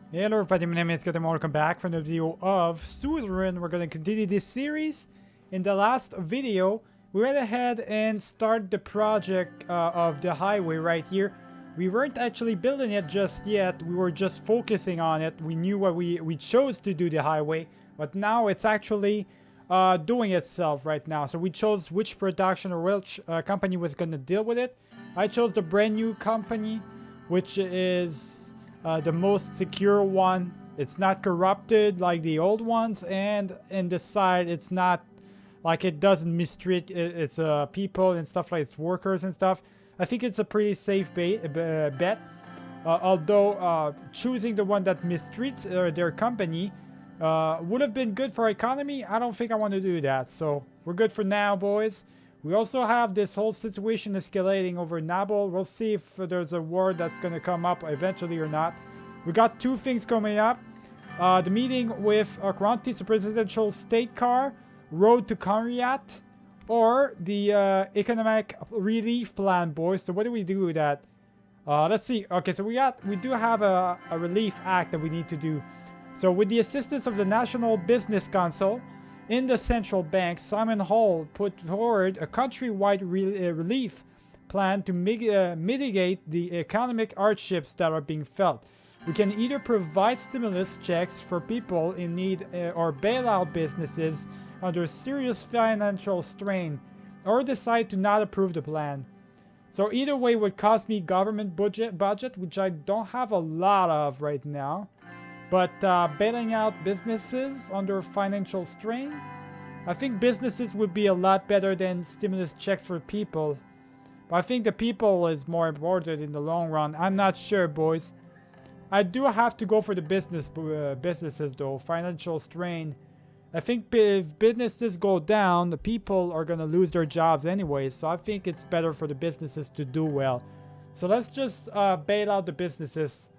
Hello everybody, my name is Katem. Welcome back from the video of Suzerain. We're going to continue this series. In the last video, we went ahead and started the project of the highway right here. We weren't actually building it just yet, we were just focusing on it. We knew what we chose to do the highway, but now it's actually doing itself right now. So we chose which production or which company was going to deal with it. I chose the brand new company, which is the most secure one. It's not corrupted like the old ones, and in the side it's not like it doesn't mistreat its people and stuff, like its workers and stuff. I think it's a pretty safe bet. Although choosing the one that mistreats their company would have been good for economy, I don't think I want to do that. So we're good for now, boys. We also have this whole situation escalating over Nabol. We'll see if there's a war that's going to come up eventually or not. We got two things coming up. The meeting with Koronti, the presidential state car, road to Conriat, or the economic relief plan, boys. So what do we do with that? Let's see. Okay, so we do have a relief act that we need to do. So with the assistance of the National Business Council, in the central bank, Simon Hall put forward a countrywide relief plan to mitigate the economic hardships that are being felt. We can either provide stimulus checks for people in need or bail out businesses under serious financial strain, or decide to not approve the plan. So either way would cost me government budget, which I don't have a lot of right now. But bailing out businesses under financial strain, I think businesses would be a lot better than stimulus checks for people. But I think the people is more important in the long run. I'm not sure, boys. I do have to go for the businesses though. Financial strain. I think if businesses go down, the people are going to lose their jobs anyway. So I think it's better for the businesses to do well. So let's just bail out the businesses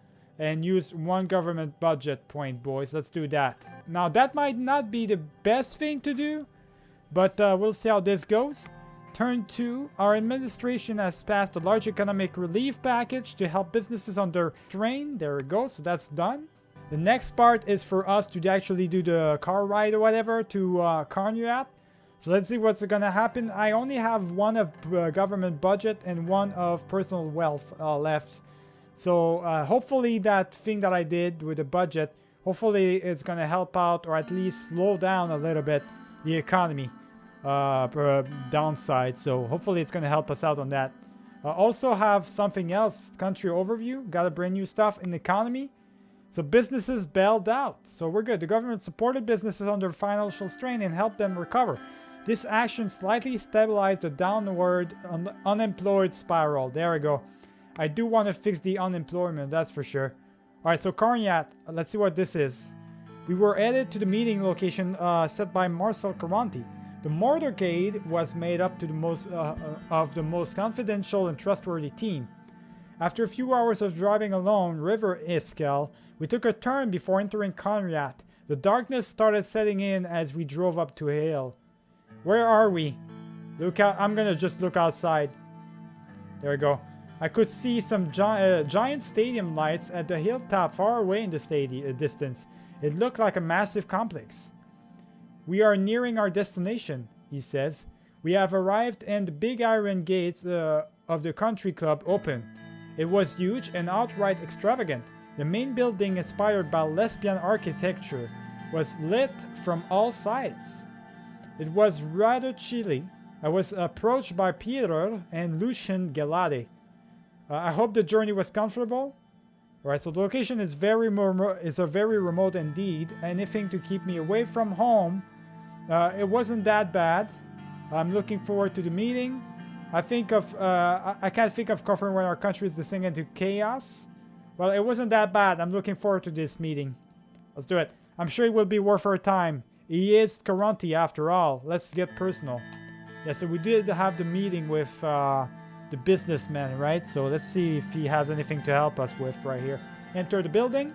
and use one government budget point, boys. Let's do that. Now, that might not be the best thing to do, but we'll see how this goes. Turn 2. Our administration has passed a large economic relief package to help businesses under strain. There we go. So that's done. The next part is for us to actually do the car ride or whatever to Conrad. So let's see what's going to happen. I only have one of government budget and one of personal wealth left. So hopefully that thing that I did with the budget, hopefully it's going to help out or at least slow down a little bit the economy downside. So hopefully it's going to help us out on that. Also have something else, country overview, got to bring new stuff in the economy. So businesses bailed out. So we're good. The government supported businesses under financial strain and helped them recover. This action slightly stabilized the downward unemployed spiral. There we go. I do want to fix the unemployment, that's for sure. Alright, so Conriat, let's see what this is. We were added to the meeting location set by Marcel Koronti. The motorcade was made up to the most confidential and trustworthy team. After a few hours of driving along River Iskel, we took a turn before entering Conriat. The darkness started setting in as we drove up to a hill. Where are we? Look out! I'm gonna just look outside. There we go. I could see some giant stadium lights at the hilltop far away in the distance. It looked like a massive complex. We are nearing our destination, he says. We have arrived and the big iron gates of the country club open. It was huge and outright extravagant. The main building, inspired by lesbian architecture, was lit from all sides. It was rather chilly. I was approached by Peter and Lucien Gelade. I hope the journey was comfortable. Alright, so the location is very remote indeed. Anything to keep me away from home. It wasn't that bad. I'm looking forward to the meeting. I can't think of covering when our country is descending into chaos. Well, it wasn't that bad. I'm looking forward to this meeting. Let's do it. I'm sure it will be worth our time. He is Koronti after all. Let's get personal. Yeah, so we did have the meeting with the businessman, right? So let's see if he has anything to help us with right here. Enter the building.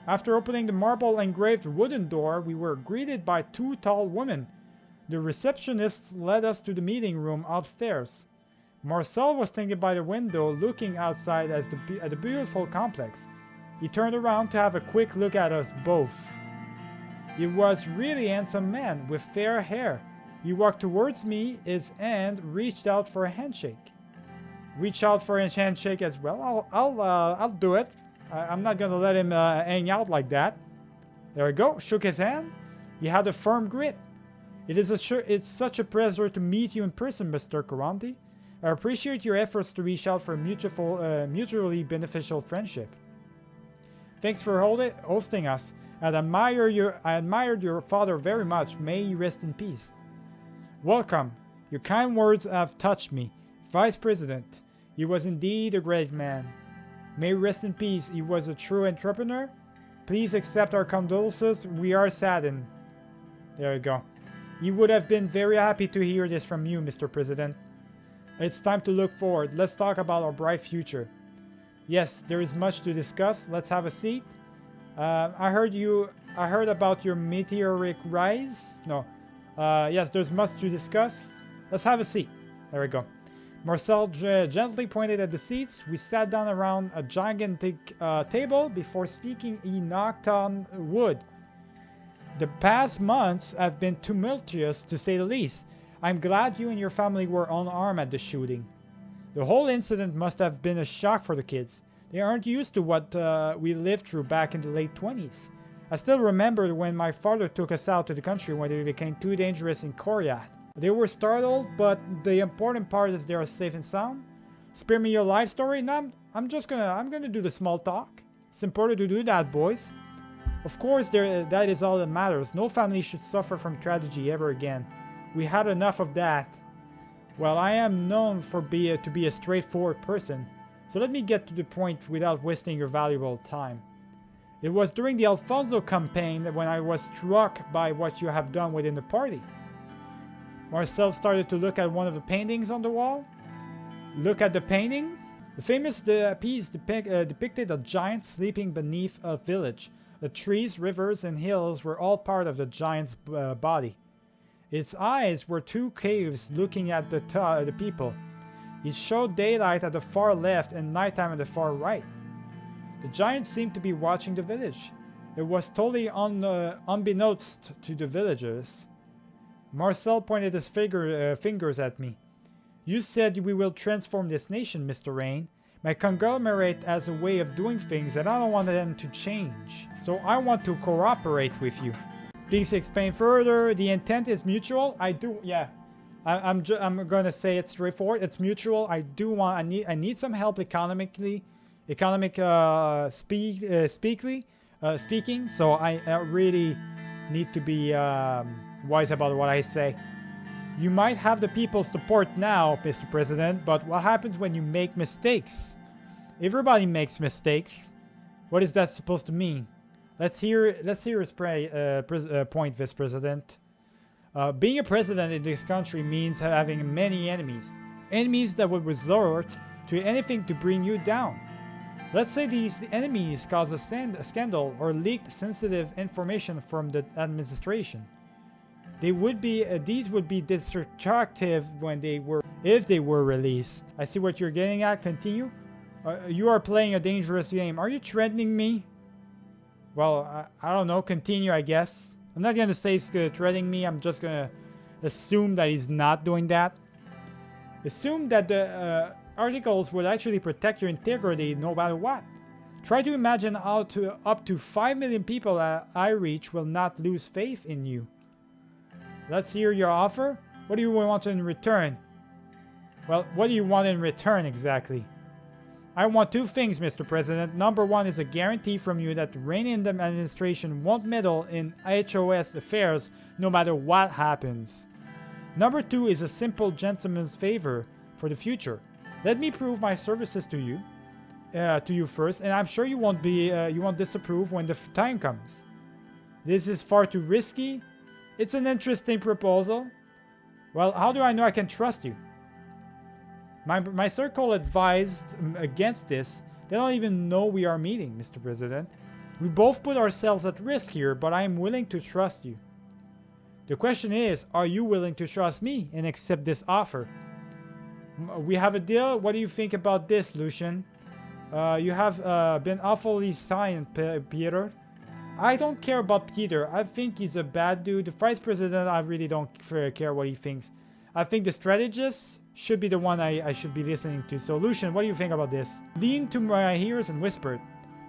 After opening the marble engraved wooden door, we were greeted by two tall women. The receptionist led us to the meeting room upstairs. Marcel was standing by the window looking outside at the beautiful complex. He turned around to have a quick look at us both. He was really handsome man with fair hair. He walked towards me, his hand reached out for a handshake. Reach out for a handshake as well. I'll do it. I'm not gonna let him hang out like that. There we go. Shook his hand. He had a firm grip. It's such a pleasure to meet you in person, Mr. Koronti. I appreciate your efforts to reach out for a mutually beneficial friendship. Thanks for hosting us. I admired your father very much. May he rest in peace. Welcome. Your kind words have touched me. Vice President, he was indeed a great man. May he rest in peace. He was a true entrepreneur. Please accept our condolences. We are saddened. There you go. He would have been very happy to hear this from you, Mr. President. It's time to look forward. Let's talk about our bright future. Yes, there is much to discuss. Let's have a seat. I heard about your meteoric rise. No. Yes, there's much to discuss. Let's have a seat. There we go. Marcel gently pointed at the seats. We sat down around a gigantic table. Before speaking, he knocked on wood. The past months have been tumultuous, to say the least. I'm glad you and your family were unarmed at the shooting. The whole incident must have been a shock for the kids. They aren't used to what we lived through back in the late 20s. I still remember when my father took us out to the country when it became too dangerous in Korea. They were startled, but the important part is they are safe and sound. Spare me your life story? No, I'm gonna do the small talk. It's important to do that, boys. Of course, that is all that matters. No family should suffer from tragedy ever again. We had enough of that. Well, I am known to be a straightforward person, so let me get to the point without wasting your valuable time. It was during the Alfonso campaign that when I was struck by what you have done within the party. Marcel started to look at one of the paintings on the wall. Look at the painting. The famous piece depicted a giant sleeping beneath a village. The trees, rivers, and hills were all part of the giant's body. Its eyes were two caves looking at the people. It showed daylight at the far left and nighttime at the far right. The giant seemed to be watching the village. It was totally unbeknownst to the villagers. Marcel pointed his fingers at me. You said we will transform this nation, Mr. Rain. My conglomerate has a way of doing things and I don't want them to change. So I want to cooperate with you. Please explain further. The intent is mutual. I'm gonna say it straightforward. It's mutual. I need some help speaking. So I really need to be wise about what I say. You might have the people's support now, Mr. President, but what happens when you make mistakes? Everybody makes mistakes. What is that supposed to mean? Let's hear his point, Vice President. Being a president in this country means having many enemies. Enemies that would resort to anything to bring you down. Let's say these enemies cause a scandal or leaked sensitive information from the administration. These would be destructive if they were released. I see what you're getting at. Continue. You are playing a dangerous game. Are you threatening me? Well, I don't know. Continue, I guess. I'm not going to say he's threatening me. I'm just going to assume that he's not doing that. Assume that the articles would actually protect your integrity no matter what. Try to imagine how up to 5 million people I reach will not lose faith in you. Let's hear your offer. What do you want in return? Well, what do you want in return exactly? I want two things, Mr. President. Number one is a guarantee from you that the reigning administration won't meddle in HOS affairs no matter what happens. Number two is a simple gentleman's favor for the future. Let me prove my services to you first, and I'm sure you won't disapprove when the time comes. This is far too risky. It's an interesting proposal. Well, how do I know I can trust you? My circle advised against this. They don't even know we are meeting, Mr. President. We both put ourselves at risk here, but I am willing to trust you. The question is, are you willing to trust me and accept this offer? We have a deal. What do you think about this, Lucian? You have been awfully silent, Peter. I don't care about Peter. I think he's a bad dude. The vice president, I really don't care what he thinks. I think the strategist should be the one I should be listening to. So, Lucian, what do you think about this? Leaned to my ears and whispered,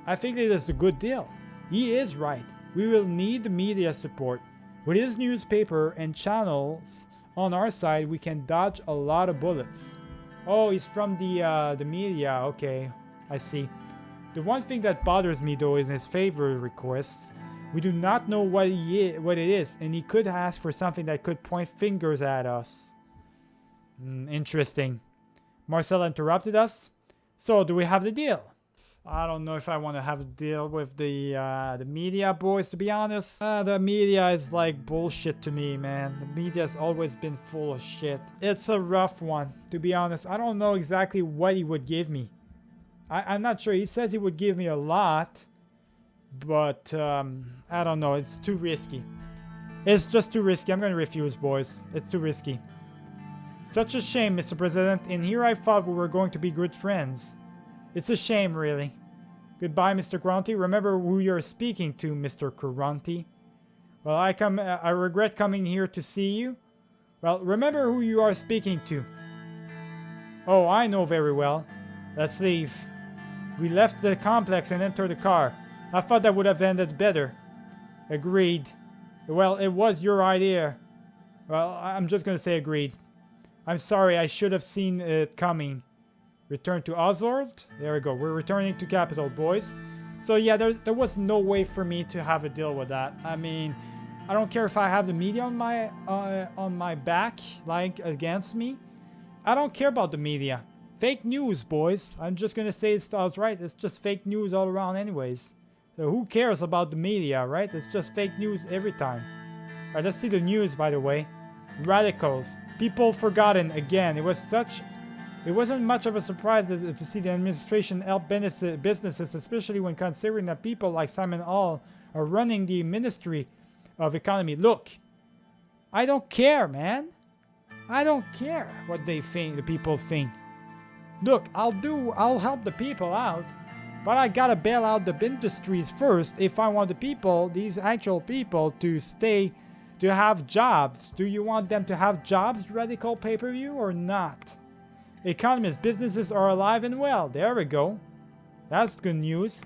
I think it is a good deal. He is right. We will need the media support. With his newspaper and channels on our side, we can dodge a lot of bullets. Oh, he's from the media. Okay, I see. The one thing that bothers me though is his favor requests. We do not know what it is, and he could ask for something that could point fingers at us. Interesting. Marcel interrupted us. So, do we have the deal? I don't know if I want to have a deal with the media, boys, to be honest. The media is like bullshit to me, man. The media has always been full of shit. It's a rough one, to be honest. I don't know exactly what he would give me. I'm not sure. He says he would give me a lot, but I don't know. It's too risky. It's just too risky. I'm going to refuse, boys. It's too risky. Such a shame, Mr. President. In here I thought we were going to be good friends. It's a shame, really. Goodbye, Mr. Koronti. Remember who you're speaking to, Mr. Koronti. Well, I regret coming here to see you. Well, remember who you are speaking to. Oh, I know very well. Let's leave. We left the complex and entered the car. I thought that would have ended better. Agreed. Well, it was your idea. Well, I'm just gonna say agreed. I'm sorry, I should have seen it coming. Return to Oswald? There we go. We're returning to Capital, boys. So yeah, there was no way for me to have a deal with that. I mean, I don't care if I have the media on my back, like against me. I don't care about the media. Fake news, boys. I'm just gonna say it outright. It's just fake news all around anyways. So who cares about the media, right? It's just fake news every time. Alright, let's see the news, by the way. Radicals. People forgotten again. It wasn't much of a surprise to see the administration help businesses, especially when considering that people like Simon Hall are running the Ministry of Economy. Look, I don't care, man. I don't care what they think, the people think. Look, I'll help the people out, but I gotta bail out the industries first if I want the people, these actual people, to stay, to have jobs. Do you want them to have jobs, Radical Pay-Per-View, or not? Economists, businesses are alive and well. There we go. That's good news.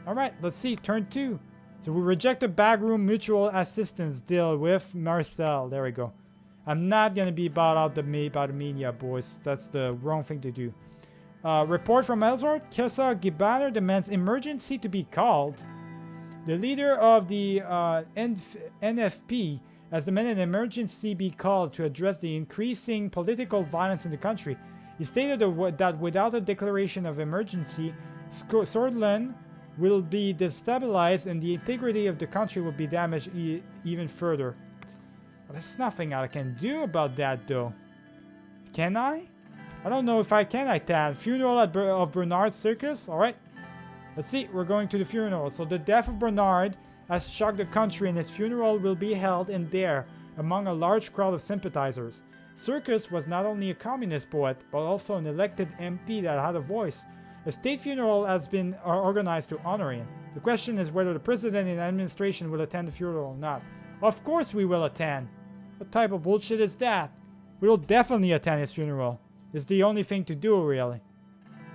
Alright, let's see. Turn 2. So we reject the backroom mutual assistance deal with Marcel. There we go. I'm not going to be bought out by the media, boys. That's the wrong thing to do. Report from Elsworth. Kessa Gibaner demands emergency to be called. The leader of the NFP has demanded an emergency be called to address the increasing political violence in the country. He stated that without a declaration of emergency, Swordsland will be destabilized and the integrity of the country will be damaged even further. Well, there's nothing I can do about that, though. Can I? I don't know if I can, Tad. Funeral of Bernard Circas? Alright. Let's see. We're going to the funeral. So the death of Bernard has shocked the country and his funeral will be held in there among a large crowd of sympathizers. Circus was not only a communist poet, but also an elected MP that had a voice. A state funeral has been organized to honor him. The question is whether the president and administration will attend the funeral or not. Of course we will attend. What type of bullshit is that? We will definitely attend his funeral. It's the only thing to do, really.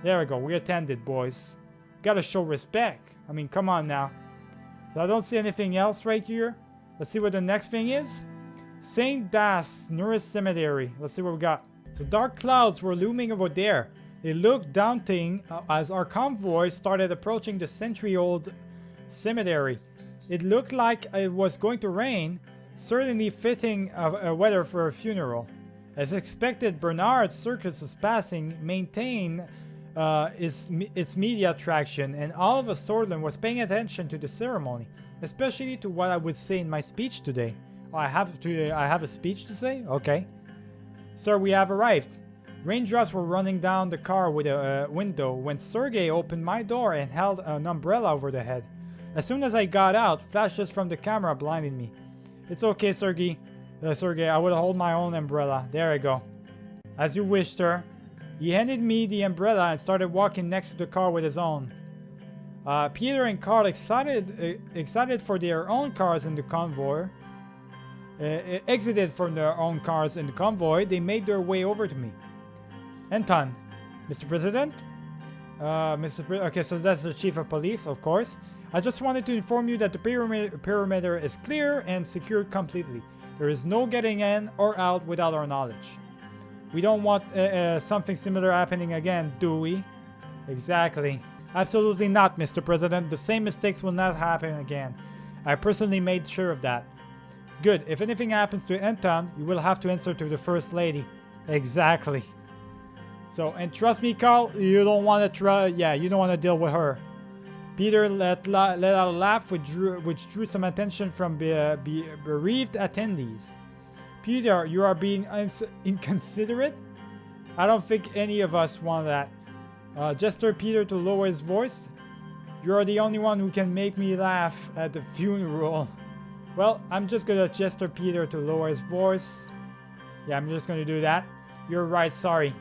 There we go. We attended, boys. Gotta show respect. I mean, come on now. So I don't see anything else right here. Let's see what the next thing is. St. Das Norris Cemetery. Let's see what we got. So dark clouds were looming over there. It looked daunting as our convoy started approaching the century-old cemetery. It looked like it was going to rain, certainly fitting weather for a funeral. As expected, Bernard Circus' passing maintained its media attraction, and all of Swordsland was paying attention to the ceremony, especially to what I would say in my speech today. Oh, I have a speech to say? Okay. Sir, we have arrived. Raindrops were running down the car with a window when Sergei opened my door and held an umbrella over the head. As soon as I got out, flashes from the camera blinded me. It's okay, Sergei. Sergei, I will hold my own umbrella. There I go. As you wish, sir. He handed me the umbrella and started walking next to the car with his own. Peter and Carl, excited for their own cars in the convoy, exited from their own cars in the convoy. They made their way over to me. Anton, Mr. President? Okay, so that's the chief of police, of course. I just wanted to inform you that the perimeter is clear and secured completely. There is no getting in or out without our knowledge. We don't want something similar happening again, do we? Exactly. Absolutely not, Mr. President. The same mistakes will not happen again. I personally made sure of that. Good. If anything happens to Anton, you will have to answer to the First Lady. Exactly. So, and trust me, Carl, you don't want to you don't want to deal with her. Peter let out a laugh which drew some attention from bereaved attendees. Peter, you are being inconsiderate? I don't think any of us want that. Gestured Peter to lower his voice. You are the only one who can make me laugh at the funeral. Well, I'm just gonna gesture Peter to lower his voice. Yeah, I'm just gonna do that. You're right, sorry.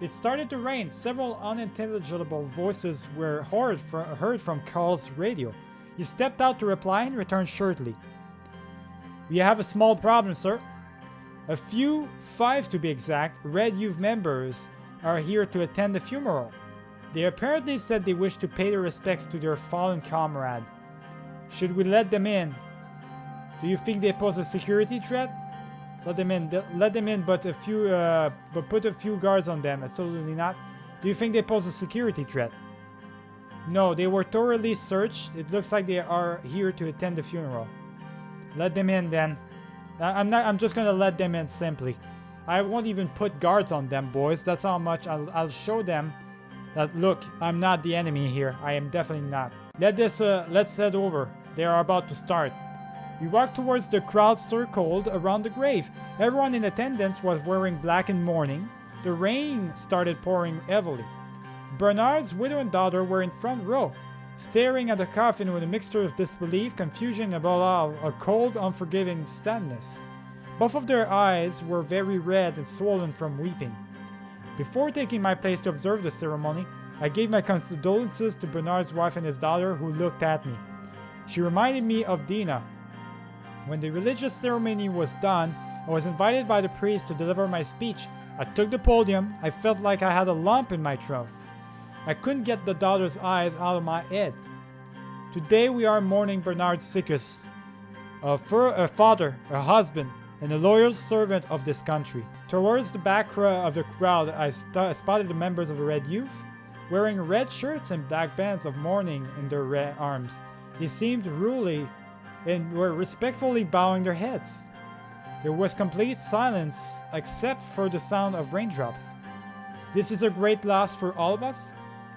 It started to rain. Several unintelligible voices were heard from Carl's radio. He stepped out to reply and returned shortly. We have a small problem, sir. A few, 5 to be exact, Red Youth members are here to attend the funeral. They apparently said they wish to pay their respects to their fallen comrade. Should we let them in? Do you think they pose a security threat? Let them in, but put a few guards on them. Absolutely not. Do you think they pose a security threat? No, they were thoroughly searched. It looks like they are here to attend the funeral. Let them in then. I'm just gonna let them in simply. I won't even put guards on them, boys. That's how much I'll show them that, look, I'm not the enemy here. I am definitely not. Let's head over. They are about to start. We walked towards the crowd circled around the grave. Everyone in attendance was wearing black in mourning. The rain started pouring heavily. Bernard's widow and daughter were in front row, staring at the coffin with a mixture of disbelief, confusion, and above all, a cold, unforgiving sadness. Both of their eyes were very red and swollen from weeping. Before taking my place to observe the ceremony, I gave my condolences to Bernard's wife and his daughter, who looked at me. She reminded me of Dina. When the religious ceremony was done, I was invited by the priest to deliver my speech. I took the podium. I felt like I had a lump in my throat. I couldn't get the daughter's eyes out of my head. Today we are mourning Bernard Circas, a father, a husband, and a loyal servant of this country. Towards the back of the crowd, I spotted the members of the Red Youth, wearing red shirts and black bands of mourning in their red arms. They seemed ruly and were respectfully bowing their heads. There was complete silence except for the sound of raindrops. This is a great loss for all of us.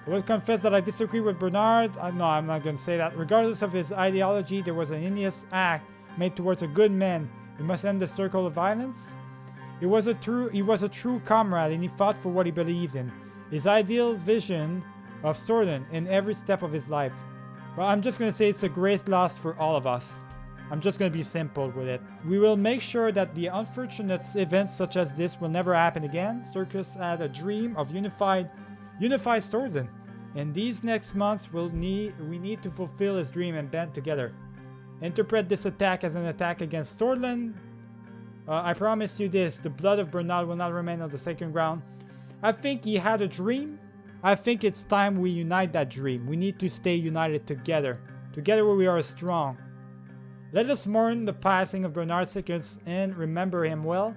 I will confess that I disagree with Bernard. No, I'm not going to say that. Regardless of his ideology, there was an heinous act made towards a good man. We must end the circle of violence. He was a true comrade, and he fought for what he believed in. His ideal vision of Suzerain in every step of his life. Well, I'm just going to say it's a great loss for all of us. I'm just going to be simple with it. We will make sure that the unfortunate events such as this will never happen again. Circus had a dream of unified Suzerain. In these next months, we need to fulfill his dream and band together. Interpret this attack as an attack against Suzerain. I promise you this, the blood of Bernard will not remain on the sacred ground. I think he had a dream. I think it's time we unite that dream. We need to stay united together. Together we are strong. Let us mourn the passing of Bernard Circas and remember him well.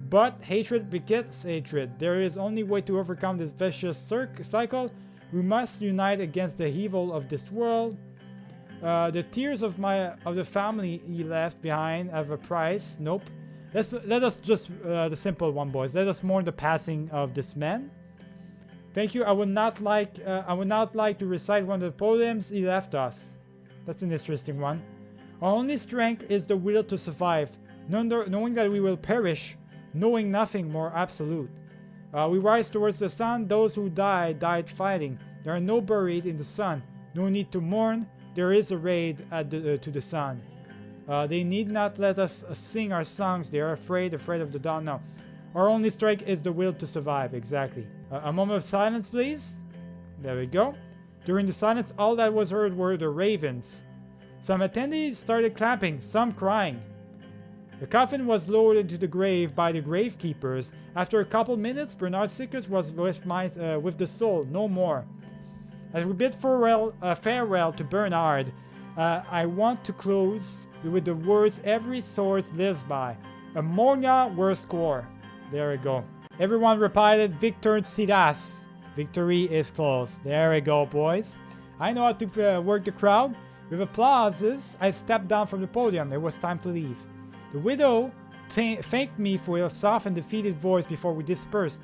But hatred begets hatred. There is only way to overcome this vicious cycle. We must unite against the evil of this world. The tears of the family he left behind have a price. Nope. Let us just the simple one, boys. Let us mourn the passing of this man. Thank you. I would not like to recite one of the poems he left us. That's an interesting one. Our only strength is the will to survive, knowing that we will perish, knowing nothing more absolute. We rise towards the sun. Those who died fighting. There are no buried in the sun. No need to mourn. There is a raid to the sun. They need not let us sing our songs. They are afraid of the dawn. No. Our only strength is the will to survive. Exactly. A moment of silence, please. There we go. During the silence, all that was heard were the ravens. Some attendees started clapping, some crying. The coffin was lowered into the grave by the gravekeepers. After a couple minutes, Bernard Circas was with the soul, no more. As we bid farewell to Bernard, I want to close with the words every sword lives by. Ammonia were score. There we go. Everyone repeated Victor Sidas. Victory is close. There we go, boys. I know how to work the crowd. With applauses, I stepped down from the podium. It was time to leave. The widow thanked me for a soft and defeated voice before we dispersed.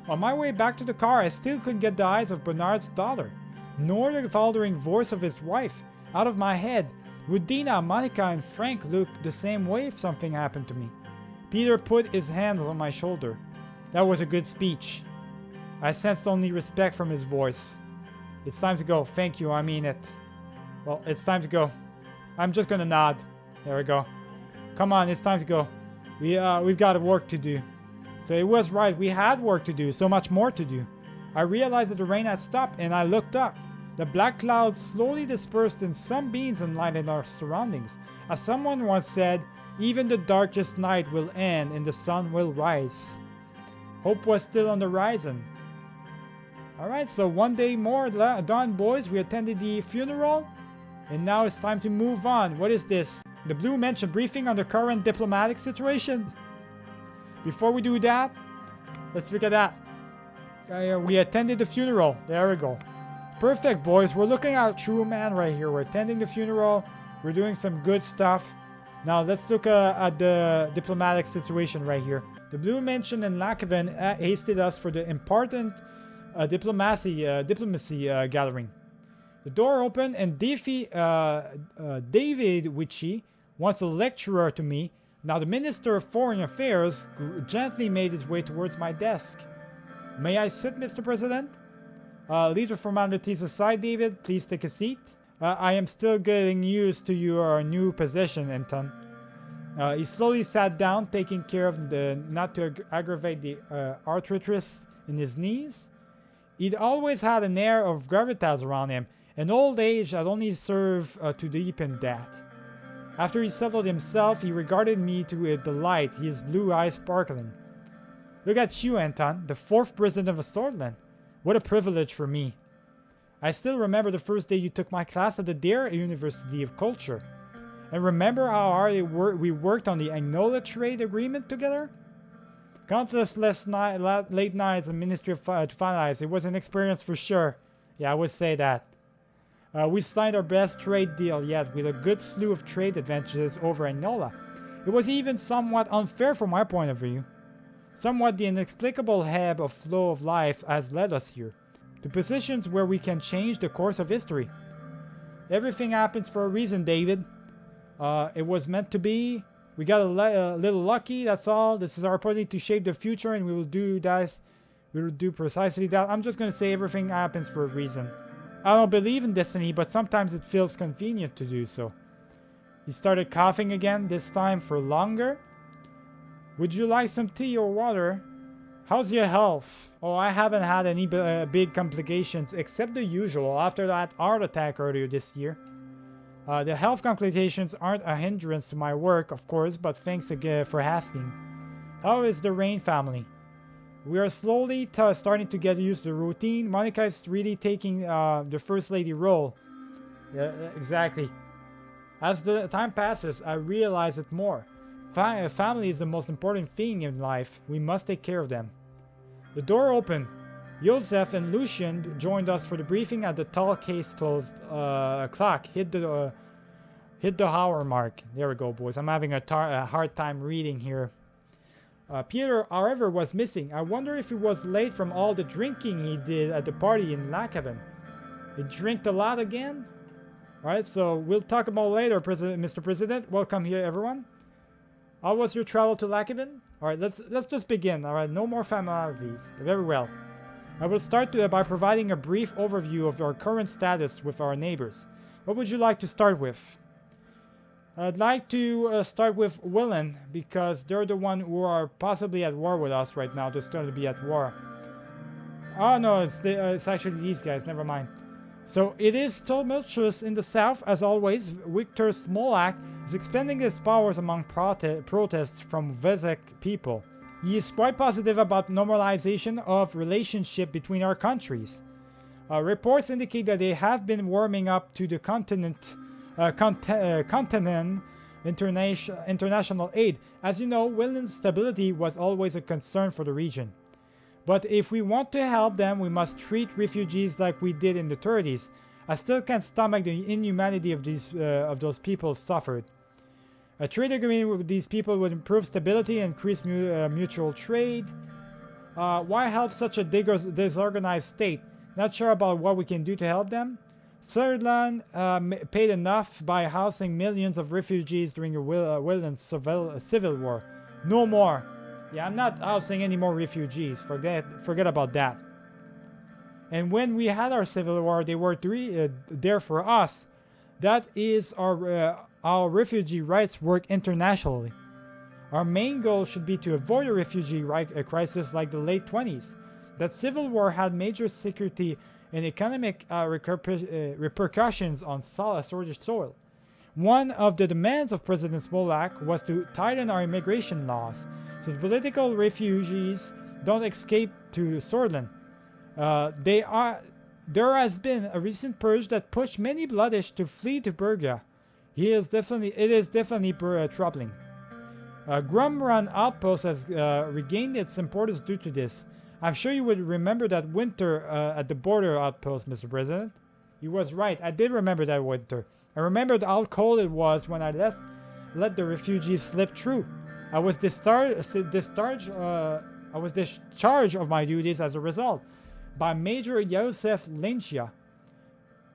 On my way back to the car, I still couldn't get the eyes of Bernard's daughter, nor the faltering voice of his wife, out of my head. Would Dina, Monica, and Frank look the same way if something happened to me? Peter put his hands on my shoulder. That was a good speech. I sensed only respect from his voice. It's time to go. Thank you, I mean it. Well, it's time to go. I'm just gonna nod. There we go. Come on, it's time to go. We've got work to do. So it was right, we had work to do, so much more to do. I realized that the rain had stopped and I looked up. The black clouds slowly dispersed and some beams enlightened our surroundings. As someone once said, even the darkest night will end and the sun will rise. Hope was still on the horizon. Alright, so one day more done, boys. We attended the funeral and now it's time to move on. What is this? The Blue mentioned briefing on the current diplomatic situation. Before we do that, let's look at that. We attended the funeral. There we go. Perfect, boys. We're looking at a true man right here. We're attending the funeral. We're doing some good stuff. Now let's look at the diplomatic situation right here. The Blue mentioned in Lakeven hasted us for the important diplomacy gathering. The door opened and David Witchy, once a lecturer to me, now the Minister of Foreign Affairs, gently made his way towards my desk. May I sit, Mr. President? Leave the formalities aside, David. Please take a seat. I am still getting used to your new position, Anton. He slowly sat down, taking care of not to aggravate the arthritis in his knees. He'd always had an air of gravitas around him, and old age had only served to deepen that. After he settled himself, he regarded me to delight, his blue eyes sparkling. Look at you, Anton, the 4th president of Swordland. What a privilege for me. I still remember the first day you took my class at the Dare University of Culture. And remember how hard we worked on the Agnola trade agreement together? Countless late nights in Ministry of to finalize. It was an experience for sure. Yeah, I would say that. We signed our best trade deal yet, with a good slew of trade advantages over Agnola. It was even somewhat unfair from my point of view. Somewhat the inexplicable ebb of flow of life has led us here, to positions where we can change the course of history. Everything happens for a reason, David. It was meant to be. We got a little lucky, that's all. This is our opportunity to shape the future, and we will do that. We will do precisely that. I'm just gonna say everything happens for a reason. I don't believe in destiny, but sometimes it feels convenient to do so. He started coughing again, this time for longer. Would you like some tea or water? How's your health? Oh, I haven't had any big complications except the usual after that heart attack earlier this year. The health complications aren't a hindrance to my work, of course, but thanks again for asking. How is the Rain family? We are slowly starting to get used to the routine. Monica is really taking the First Lady role. Yeah, exactly. As the time passes, I realize it more. Family is the most important thing in life. We must take care of them. The door opened. Joseph and Lucien joined us for the briefing at the tall case-closed clock. Hit the hour mark. There we go, boys. I'm having a hard time reading here. Peter, however, was missing. I wonder if he was late from all the drinking he did at the party in Lakeven. He drank a lot again? Alright, so we'll talk about later, Mr. President. Welcome here, everyone. How was your travel to Lakeven? Alright, let's just begin. Alright, no more formalities. Very well. I will start by providing a brief overview of our current status with our neighbors. What would you like to start with? I'd like to start with Willen because they're the one who are possibly at war with us right now. They're starting to be at war. Oh no, it's actually these guys. Never mind. So it is tumultuous in the south as always. Victor Smolak is expanding his powers among protests from Vezek people. He is quite positive about normalization of relationship between our countries. Reports indicate that they have been warming up to the continent international aid. As you know, Willen's stability was always a concern for the region. But if we want to help them, we must treat refugees like we did in the 30s. I still can't stomach the inhumanity of those people suffered. A trade agreement with these people would improve stability and increase mutual trade. Why help such a disorganized state? Not sure about what we can do to help them? Sutherland paid enough by housing millions of refugees during the Willen's civil war. No more. Yeah, I'm not housing any more refugees. Forget about that. And when we had our civil war, they were there for us. That is our refugee rights work internationally. Our main goal should be to avoid a refugee crisis like the late 20s. That civil war had major security and economic repercussions on Swedish soil. One of the demands of President Smolak was to tighten our immigration laws, so the political refugees don't escape to Sordland. There has been a recent purge that pushed many Bloodish to flee to Berga. It is definitely troubling. Grumran Outpost has regained its importance due to this. I'm sure you would remember that winter at the border outpost, Mr. President. He was right. I did remember that winter. I remembered how cold it was when I let the refugees slip through. I was discharged of my duties as a result by Major Josef Lynchia,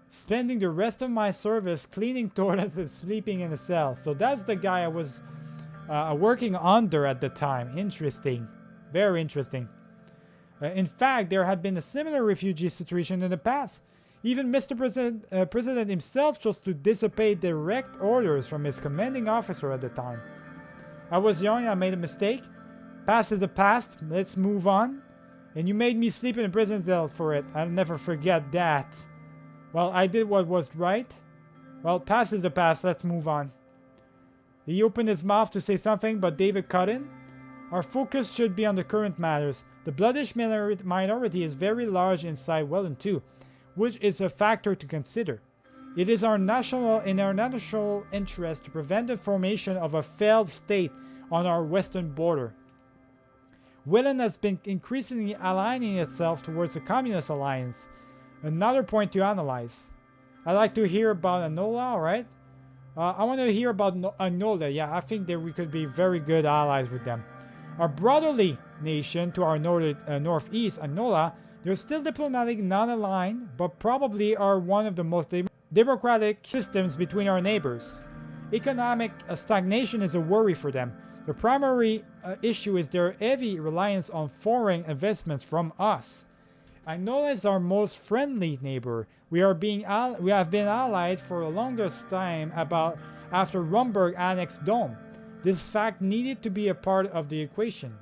spending the rest of my service cleaning toilets and sleeping in a cell. So that's the guy I was working under at the time. Interesting. Very interesting. In fact, there had been a similar refugee situation in the past. Even Mr. President himself chose to dissipate direct orders from his commanding officer at the time. I was young, I made a mistake. Past is the past, let's move on. And you made me sleep in a prison cell for it. I'll never forget that. Well, I did what was right. Well, past is the past, let's move on. He opened his mouth to say something, but David cut in. Our focus should be on the current matters. The Bloodish minority is very large inside Welland too, which is a factor to consider. It is in our national interest to prevent the formation of a failed state on our western border. Welland has been increasingly aligning itself towards the Communist Alliance. Another point to analyze. I'd like to hear about Anola, alright? I want to hear about Anola. Yeah, I think that we could be very good allies with them. Our brotherly nation to our northeast, Anola, they're still diplomatic, non-aligned, but probably are one of the most democratic systems between our neighbors. Economic stagnation is a worry for them. The primary issue is their heavy reliance on foreign investments from us. Anola is our most friendly neighbor. We have been allied for the longest time after Rumburg annexed Dome. This fact needed to be a part of the equation.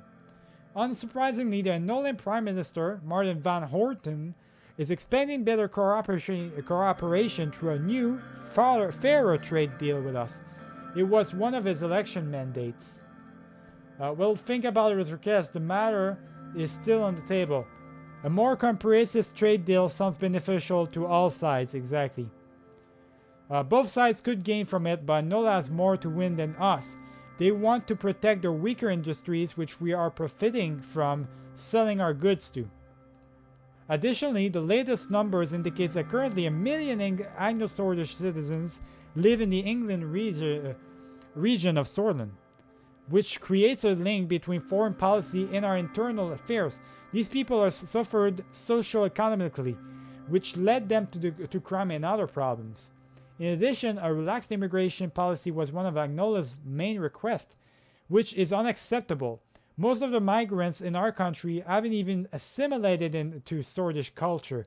Unsurprisingly, the Anolan Prime Minister, Martin van Horten, is expanding better cooperation through a new, fairer trade deal with us. It was one of his election mandates. Well, think about it, Circas. The matter is still on the table. A more comprehensive trade deal sounds beneficial to all sides, exactly. Both sides could gain from it, but Anola has more to win than us. They want to protect their weaker industries, which we are profiting from selling our goods to. Additionally, the latest numbers indicate that currently 1 million Anglo-Swedish citizens live in the England region of Sordland, which creates a link between foreign policy and our internal affairs. These people are suffered socio-economically, which led them to crime and other problems. In addition, a relaxed immigration policy was one of Agnola's main requests, which is unacceptable. Most of the migrants in our country haven't even assimilated into Swedish culture.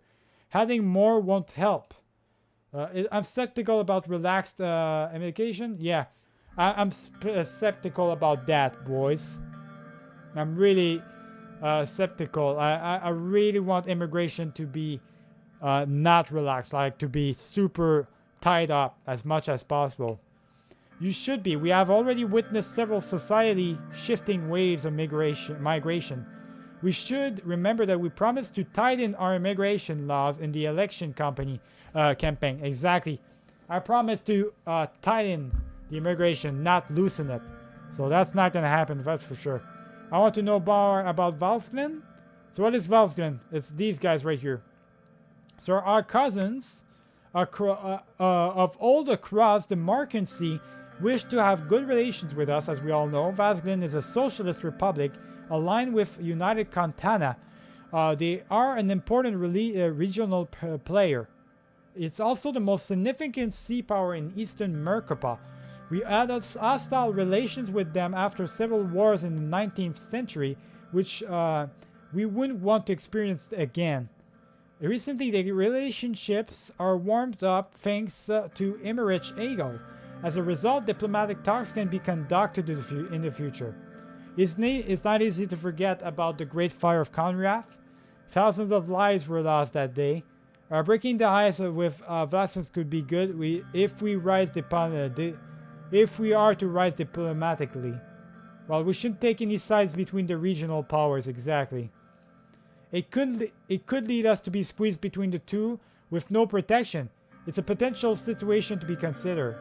Having more won't help. I'm skeptical about relaxed immigration. Yeah, I'm skeptical about that, boys. I'm really skeptical. I really want immigration to be not relaxed, like to be super tied up as much as possible. You should be. We have already witnessed several society shifting waves of migration. We should remember that we promised to tighten our immigration laws in the election campaign. Exactly. I promised to tighten the immigration, not loosen it. So that's not going to happen, that's for sure. I want to know more about Valsglen. So what is Valsglen? It's these guys right here. So our cousins of old across the Marken Sea wish to have good relations with us. As we all know, Valsglen is a socialist republic aligned with United Contana. They are an important regional player. It's also the most significant sea power in eastern Merkaba. We had hostile relations with them after several wars in the 19th century, which we wouldn't want to experience again. Recently, the relationships are warmed up thanks to Emmerich Eagle. As a result, diplomatic talks can be conducted in the future. It's not easy to forget about the Great Fire of Conrath. Thousands of lives were lost that day. Breaking the ice with Vlasians could be good if we are to rise diplomatically. Well, we shouldn't take any sides between the regional powers, exactly. It could lead us to be squeezed between the two with no protection. It's a potential situation to be considered.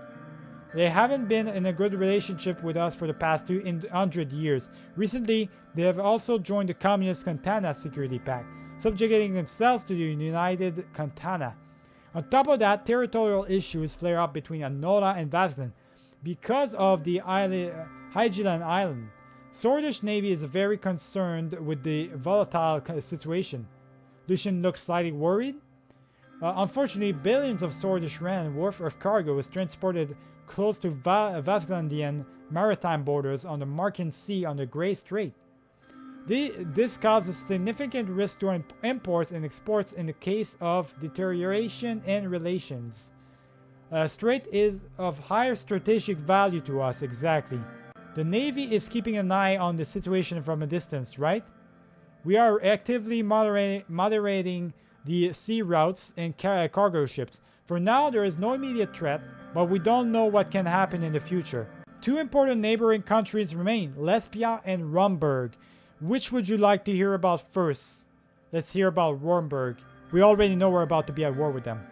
They haven't been in a good relationship with us for the past 200 years. Recently, they have also joined the Communist Contana Security Pact, subjugating themselves to the United Contana. On top of that, territorial issues flare up between Anola and Valsglen because of the Hygilan Island. Swordfish Navy is very concerned with the volatile situation. Lucian looks slightly worried. Unfortunately, billions of Swordfish Ren worth of cargo is transported close to Valsglendian maritime borders on the Marken Sea on the Grey Strait. This causes significant risk to imports and exports in the case of deterioration in relations. Strait is of higher strategic value to us, exactly. The Navy is keeping an eye on the situation from a distance, right? We are actively moderating the sea routes and cargo ships. For now, there is no immediate threat, but we don't know what can happen in the future. Two important neighboring countries remain, Lesbia and Rumburg. Which would you like to hear about first? Let's hear about Rumburg. We already know we're about to be at war with them.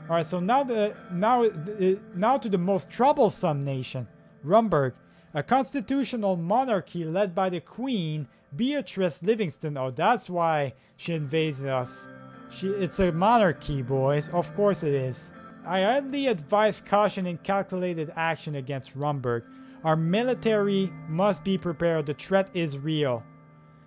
Alright, so now to the most troublesome nation, Rumburg. A constitutional monarchy led by the Queen, Beatrice Livingston. Oh, that's why she invaded us. It's a monarchy, boys. Of course it is. I highly advise caution and calculated action against Rumburg. Our military must be prepared. The threat is real.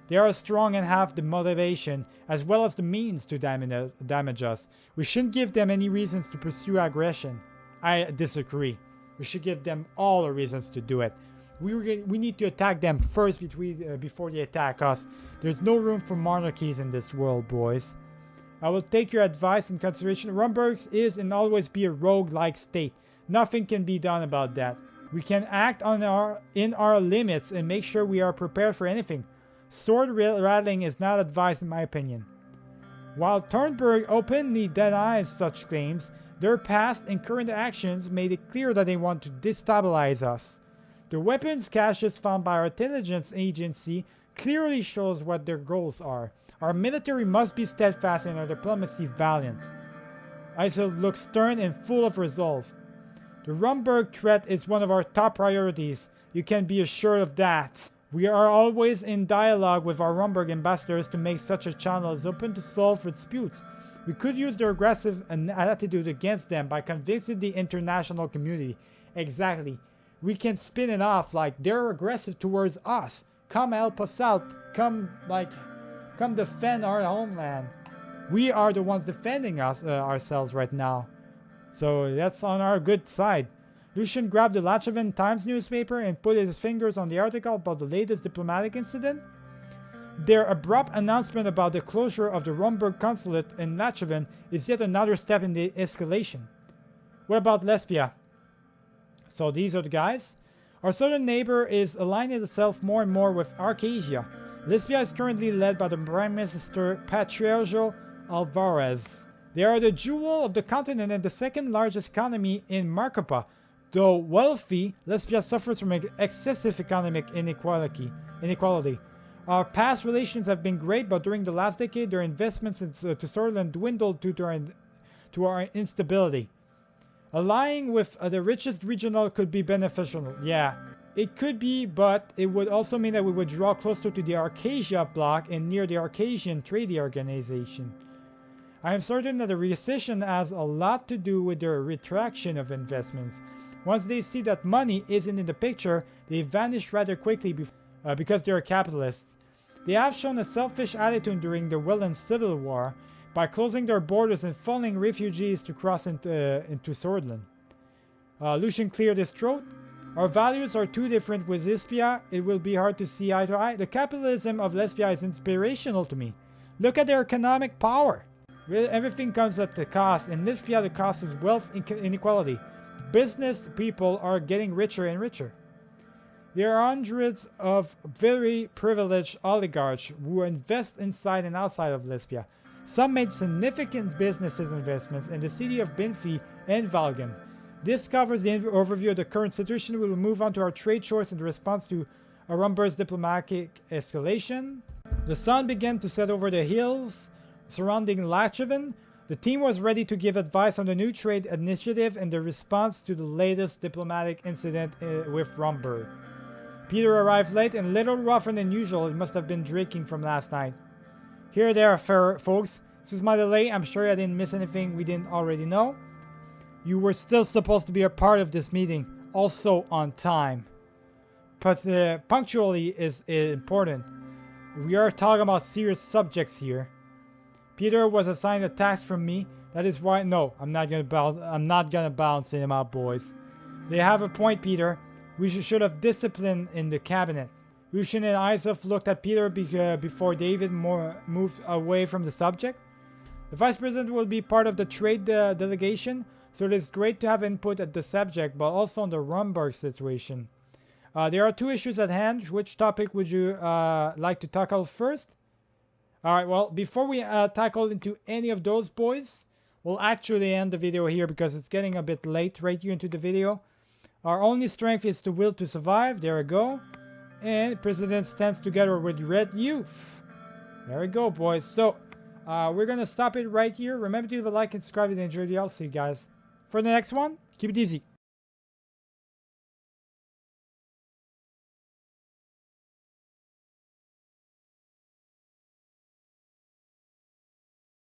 They are strong and have the motivation as well as the means to damage us. We shouldn't give them any reasons to pursue aggression. I disagree. We should give them all the reasons to do it. We need to attack them first before they attack us. There's no room for monarchies in this world, boys. I will take your advice in consideration. Rumburg is and always be a rogue-like state. Nothing can be done about that. We can act in our limits and make sure we are prepared for anything. Sword rattling is not advised in my opinion. While Turnberg openly denies such claims, their past and current actions made it clear that they want to destabilize us. The weapons caches found by our intelligence agency clearly shows what their goals are. Our military must be steadfast and our diplomacy valiant. Iso looks stern and full of resolve. The Rumburg threat is one of our top priorities. You can be assured of that. We are always in dialogue with our Rumburg ambassadors to make such a channel as open to solve disputes. We could use their aggressive attitude against them by convincing the international community. Exactly. We can spin it off like they're aggressive towards us. Come help us out. Come defend our homeland. We are the ones defending ourselves right now. So that's on our good side. Lucian grabbed the Lachavan Times newspaper and put his fingers on the article about the latest diplomatic incident. Their abrupt announcement about the closure of the Rumburg consulate in Lachavan is yet another step in the escalation. What about Lesbia? So these are the guys. Our southern neighbor is aligning itself more and more with Arcasia. Lesbia is currently led by the Prime Minister Patriarcho Alvarez. They are the jewel of the continent and the second largest economy in Marcopa. Though wealthy, Lesbia suffers from excessive economic inequality. Our past relations have been great, but during the last decade, their investments into Switzerland dwindled due to our instability. Allying with the richest regional could be beneficial. Yeah, it could be, but it would also mean that we would draw closer to the Arcasia bloc and near the Arcasian Trade Organization. I am certain that the recession has a lot to do with their retraction of investments. Once they see that money isn't in the picture, they vanish rather quickly because they are capitalists. They have shown a selfish attitude during the Welland Civil War by closing their borders and funneling refugees to cross into Swordsland. Lucian cleared his throat. Our values are too different with Lesbia. It will be hard to see eye to eye. The capitalism of Lesbia is inspirational to me. Look at their economic power. Everything comes at the cost. In Lesbia, the cost is wealth inequality. Business people are getting richer and richer. There are hundreds of very privileged oligarchs who invest inside and outside of Lesbia. Some made significant businesses investments in the city of Binfi and Valgan. This covers the overview of the current situation. We will move on to our trade shores in response to Arumber's diplomatic escalation. The sun began to set over the hills surrounding Lacheven. The team was ready to give advice on the new trade initiative and the response to the latest diplomatic incident with Rumberg. Peter arrived late and a little rougher than usual. He must have been drinking from last night. Here there, folks. Excuse my delay. I'm sure I didn't miss anything we didn't already know. You were still supposed to be a part of this meeting, also on time. But punctuality is important. We are talking about serious subjects here. Peter was assigned a task from me. That is why I'm not gonna balance him out, boys. They have a point, Peter. We should have discipline in the cabinet. Lucian and Isaac looked at Peter before David moved away from the subject. The vice president will be part of the trade delegation, so it is great to have input at the subject, but also on the Rumberg situation. There are two issues at hand. Which topic would you like to tackle first? Alright, well, before we tackle into any of those, boys, we'll actually end the video here because it's getting a bit late right here into the video. Our only strength is the will to survive. There we go. And President stands together with Red Youth. There we go, boys. So, we're going to stop it right here. Remember to leave a like and subscribe if you enjoyed the video. I'll see you guys for the next one. Keep it easy.